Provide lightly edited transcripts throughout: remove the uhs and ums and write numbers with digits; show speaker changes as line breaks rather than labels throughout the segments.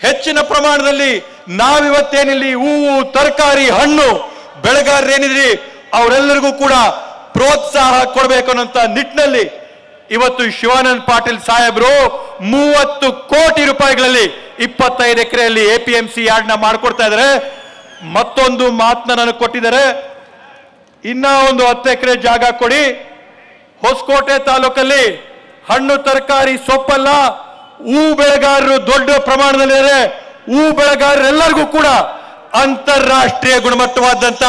ಹೆಚ್ಚಿನ ಪ್ರಮಾಣದಲ್ಲಿ ನಾವಿವತ್ತೇನಿಲ್ಲಿ ಹೂವು ತರಕಾರಿ ಹಣ್ಣು ಬೆಳೆಗಾರರೇನಿದ್ರಿ ಅವರೆಲ್ಲರಿಗೂ ಕೂಡ ಪ್ರೋತ್ಸಾಹ ಕೊಡಬೇಕು ಅನ್ನೋ ನಿಟ್ಟಿನಲ್ಲಿ ಇವತ್ತು ಶಿವಾನಂದ ಪಾಟೀಲ್ ಸಾಹೇಬರು 30 ಕೋಟಿ ರೂಪಾಯಿಗಳಲ್ಲಿ 25 ಎಕರೆಯಲ್ಲಿ APMC ಯಾರ್ಡ್ನ ಮಾಡ್ಕೊಡ್ತಾ ಇದ್ದಾರೆ. ಮತ್ತೊಂದು ಮಾತನ್ನ ನನಗೆ ಕೊಟ್ಟಿದ್ದಾರೆ, ಇನ್ನ ಒಂದು 10 ಎಕರೆ ಜಾಗ ಕೊಡಿ, ಹೊಸಕೋಟೆ ತಾಲೂಕಲ್ಲಿ ಹಣ್ಣು ತರಕಾರಿ ಸೊಪ್ಪಲ್ಲ ಹೂ ಬೆಳೆಗಾರರು ದೊಡ್ಡ ಪ್ರಮಾಣದಲ್ಲಿದ್ದಾರೆ, ಹೂ ಬೆಳೆಗಾರರೆಲ್ಲರಿಗೂ ಕೂಡ ಅಂತಾರಾಷ್ಟ್ರೀಯ ಗುಣಮಟ್ಟವಾದಂತ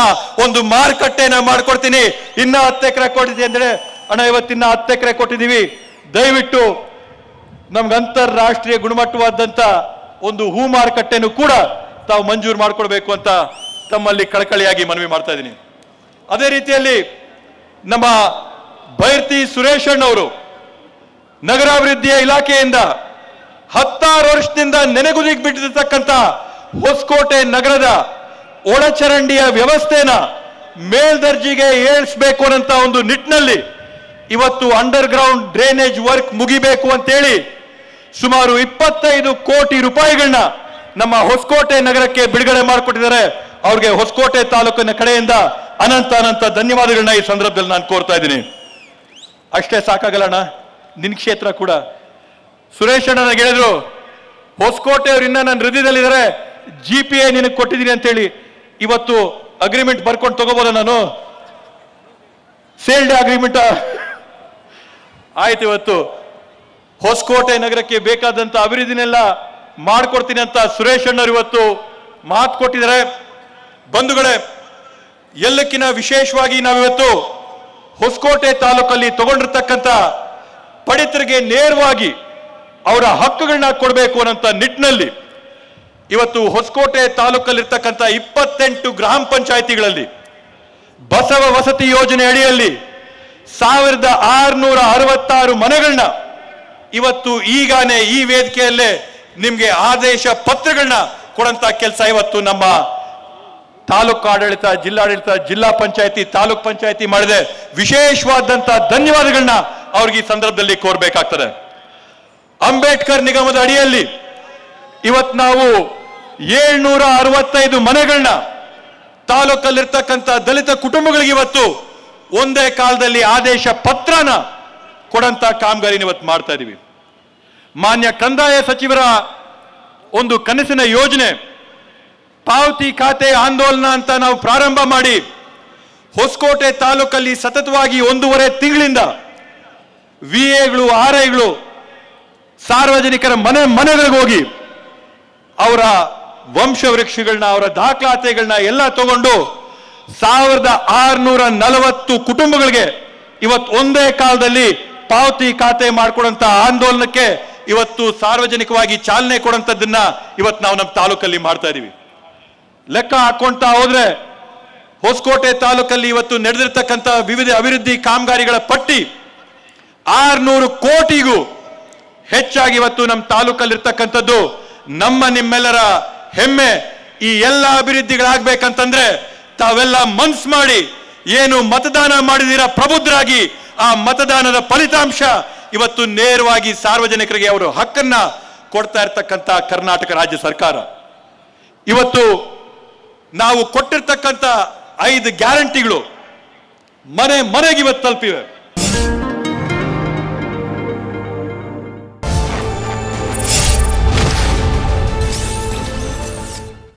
ಒಂದು ಮಾರುಕಟ್ಟೆನ ಮಾಡ್ಕೊಡ್ತೀನಿ. ಇನ್ನ 10 ಎಕರೆ ಕೊಟ್ಟಿದ್ದೀವಿ ಅಂದ್ರೆ ಅಣ್ಣ ಇವತ್ತಿನ 10 ಎಕರೆ ಕೊಟ್ಟಿದ್ದೀವಿ, ದಯವಿಟ್ಟು ನಮ್ಗೆ ಅಂತಾರಾಷ್ಟ್ರೀಯ ಗುಣಮಟ್ಟವಾದಂತ ಒಂದು ಹೂ ಮಾರುಕಟ್ಟೆನೂ ಕೂಡ ತಾವು ಮಂಜೂರು ಮಾಡ್ಕೊಳ್ಬೇಕು ಅಂತ ತಮ್ಮಲ್ಲಿ ಕಳಕಳಿಯಾಗಿ ಮನವಿ ಮಾಡ್ತಾ ಇದ್ದೀನಿ. ಅದೇ ರೀತಿಯಲ್ಲಿ ನಮ್ಮ ಬೈರ್ತಿ ಸುರೇಶ್ ಅಣ್ಣವರು ನಗರಾಭಿವೃದ್ಧಿಯ ಇಲಾಖೆಯಿಂದ 16 ವರ್ಷದಿಂದ ನೆನೆಗುದಿಗೆ ಬಿಟ್ಟಿರ್ತಕ್ಕಂಥ ಹೊಸಕೋಟೆ ನಗರದ ಒಳಚರಂಡಿಯ ವ್ಯವಸ್ಥೆನ ಮೇಲ್ದರ್ಜೆಗೆ ಏರಿಸಬೇಕು ಅನ್ನೋಂಥ ಒಂದು ನಿಟ್ಟಿನಲ್ಲಿ ಇವತ್ತು ಅಂಡರ್ ಗ್ರೌಂಡ್ ಡ್ರೈನೇಜ್ ವರ್ಕ್ ಮುಗಿಬೇಕು ಅಂತೇಳಿ ಸುಮಾರು 25 ಕೋಟಿ ರೂಪಾಯಿಗಳನ್ನ ನಮ್ಮ ಹೊಸಕೋಟೆ ನಗರಕ್ಕೆ ಬಿಡುಗಡೆ ಮಾಡಿಕೊಟ್ಟಿದ್ದಾರೆ. ಅವ್ರಿಗೆ ಹೊಸಕೋಟೆ ತಾಲೂಕಿನ ಕಡೆಯಿಂದ ಅನಂತ ಧನ್ಯವಾದಗಳನ್ನ ಈ ಸಂದರ್ಭದಲ್ಲಿ ನಾನು ಕೋರ್ತಾ ಇದ್ದೀನಿ. ಅಷ್ಟೇ ಸಾಕಾಗಲ್ಲಣ್ಣ, ನಿನ್ ಕ್ಷೇತ್ರ ಕೂಡ ಸುರೇಶ್ ಅಣ್ಣ ನನಗೆ ಹೇಳಿದ್ರು, ಹೊಸಕೋಟೆ ಅವ್ರು ಇನ್ನ ನನ್ನ ಹೃದಯದಲ್ಲಿದ್ದಾರೆ, GPA ನಿನಗೆ ಕೊಟ್ಟಿದ್ದೀನಿ ಅಂತೇಳಿ. ಇವತ್ತು ಅಗ್ರಿಮೆಂಟ್ ಬರ್ಕೊಂಡು ತಗೋಬೋದ ನಾನು? ಸೇಲ್ಡ್ ಅಗ್ರಿಮೆಂಟ್ ಆಯ್ತು. ಇವತ್ತು ಹೊಸಕೋಟೆ ನಗರಕ್ಕೆ ಬೇಕಾದಂತ ಅಭಿವೃದ್ಧಿನೆಲ್ಲ ಮಾಡ್ಕೊಡ್ತೀನಿ ಅಂತ ಸುರೇಶ್ ಅಣ್ಣರು ಇವತ್ತು ಮಾತು ಕೊಟ್ಟಿದ್ದಾರೆ. ಬಂಧುಗಳೇ, ಎಲ್ಲಕ್ಕಿಂತ ವಿಶೇಷವಾಗಿ ನಾವಿವತ್ತು ಹೊಸಕೋಟೆ ತಾಲೂಕಲ್ಲಿ ತಗೊಂಡಿರ್ತಕ್ಕಂಥ ಪಡಿತರಿಗೆ ನೇರವಾಗಿ ಅವರ ಹಕ್ಕುಗಳನ್ನ ಕೊಡಬೇಕು ಅನ್ನೋ ನಿಟ್ಟಿನಲ್ಲಿ ಇವತ್ತು ಹೊಸಕೋಟೆ ತಾಲೂಕಲ್ಲಿರ್ತಕ್ಕಂಥ 28 ಗ್ರಾಮ ಪಂಚಾಯಿತಿಗಳಲ್ಲಿ ಬಸವ ವಸತಿ ಯೋಜನೆ ಅಡಿಯಲ್ಲಿ 1666 ಮನೆಗಳನ್ನ ಇವತ್ತು ಈಗಾನೇ ಈ ವೇದಿಕೆಯಲ್ಲೇ ನಿಮ್ಗೆ ಆದೇಶ ಪತ್ರಗಳನ್ನ ಕೊಡಂತ ಕೆಲಸ ಇವತ್ತು ನಮ್ಮ ತಾಲೂಕು ಆಡಳಿತ, ಜಿಲ್ಲಾಡಳಿತ, ಜಿಲ್ಲಾ ಪಂಚಾಯತಿ, ತಾಲೂಕ್ ಪಂಚಾಯತಿ ಮಾಡಿದೆ. ವಿಶೇಷವಾದಂತ ಧನ್ಯವಾದಗಳನ್ನ ಅವ್ರಿಗೆ ಈ ಸಂದರ್ಭದಲ್ಲಿ ಕೋರ್ಬೇಕಾಗ್ತದೆ. ಅಂಬೇಡ್ಕರ್ ನಿಗಮದ ಅಡಿಯಲ್ಲಿ ಇವತ್ತು ನಾವು 765 ಮನೆಗಳನ್ನ ತಾಲೂಕಲ್ಲಿರ್ತಕ್ಕಂಥ ದಲಿತ ಕುಟುಂಬಗಳಿಗೆ ಇವತ್ತು ಒಂದೇ ಕಾಲದಲ್ಲಿ ಆದೇಶ ಪತ್ರನ ಕೊಡಂತ ಕಾಮಗಾರಿ ಇವತ್ತು ಮಾಡ್ತಾ ಇದೀವಿ. ಮಾನ್ಯ ಕಂದಾಯ ಸಚಿವರ ಒಂದು ಕನಸಿನ ಯೋಜನೆ ಪಾವತಿ ಖಾತೆ ಆಂದೋಲನ ಅಂತ ನಾವು ಪ್ರಾರಂಭ ಮಾಡಿ ಹೊಸಕೋಟೆ ತಾಲೂಕಲ್ಲಿ ಸತತವಾಗಿ 1.5 ತಿಂಗಳಿಂದ VAಗಳು RIಗಳು ಸಾರ್ವಜನಿಕರ ಮನೆಗಳಿಗೆ ಹೋಗಿ ಅವರ ವಂಶವೃಕ್ಷಗಳನ್ನ, ಅವರ ದಾಖಲಾತಿಗಳನ್ನ ಎಲ್ಲ ತಗೊಂಡು 1640 ಕುಟುಂಬಗಳಿಗೆ ಇವತ್ತು ಒಂದೇ ಕಾಲದಲ್ಲಿ ಪಾವತಿ ಖಾತೆ ಮಾಡ್ಕೊಡಂತ ಆಂದೋಲನಕ್ಕೆ ಇವತ್ತು ಸಾರ್ವಜನಿಕವಾಗಿ ಚಾಲನೆ ಕೊಡಂತದ್ದನ್ನ ಇವತ್ತು ನಾವು ನಮ್ಮ ತಾಲೂಕಲ್ಲಿ ಮಾಡ್ತಾ ಇದೀವಿ. ಲೆಕ್ಕ ಹಾಕೊಂತಾ ಹೋದ್ರೆ ಹೊಸಕೋಟೆ ತಾಲೂಕಲ್ಲಿ ಇವತ್ತು ನಡೆದಿರ್ತಕ್ಕಂಥ ವಿವಿಧ ಅಭಿವೃದ್ಧಿ ಕಾಮಗಾರಿಗಳ ಪಟ್ಟಿ 600 ಕೋಟಿಗೂ ಹೆಚ್ಚಾಗಿ ಇವತ್ತು ನಮ್ಮ ತಾಲೂಕಲ್ಲಿರ್ತಕ್ಕಂಥದ್ದು. ನಮ್ಮ ನಿಮ್ಮೆಲ್ಲರ ಹೆಮ್ಮೆ. ಈ ಎಲ್ಲ ಅಭಿವೃದ್ಧಿಗಳಾಗಬೇಕಂತಂದ್ರೆ ತಾವೆಲ್ಲ ಮನ್ಸು ಮಾಡಿ ಏನು ಮತದಾನ ಮಾಡಿದೀರಾ ಪ್ರಬುದ್ಧರಾಗಿ, ಆ ಮತದಾನದ ಫಲಿತಾಂಶ ಇವತ್ತು ನೇರವಾಗಿ ಸಾರ್ವಜನಿಕರಿಗೆ ಅವರು ಹಕ್ಕನ್ನ ಕೊಡ್ತಾ ಇರ್ತಕ್ಕಂಥ ಕರ್ನಾಟಕ ರಾಜ್ಯ ಸರ್ಕಾರ. ಇವತ್ತು ನಾವು ಕೊಟ್ಟಿರ್ತಕ್ಕಂಥ 5 ಗ್ಯಾರಂಟಿಗಳು ಮನೆಗೆ ಇವತ್ತು ತಲುಪಿವೆ.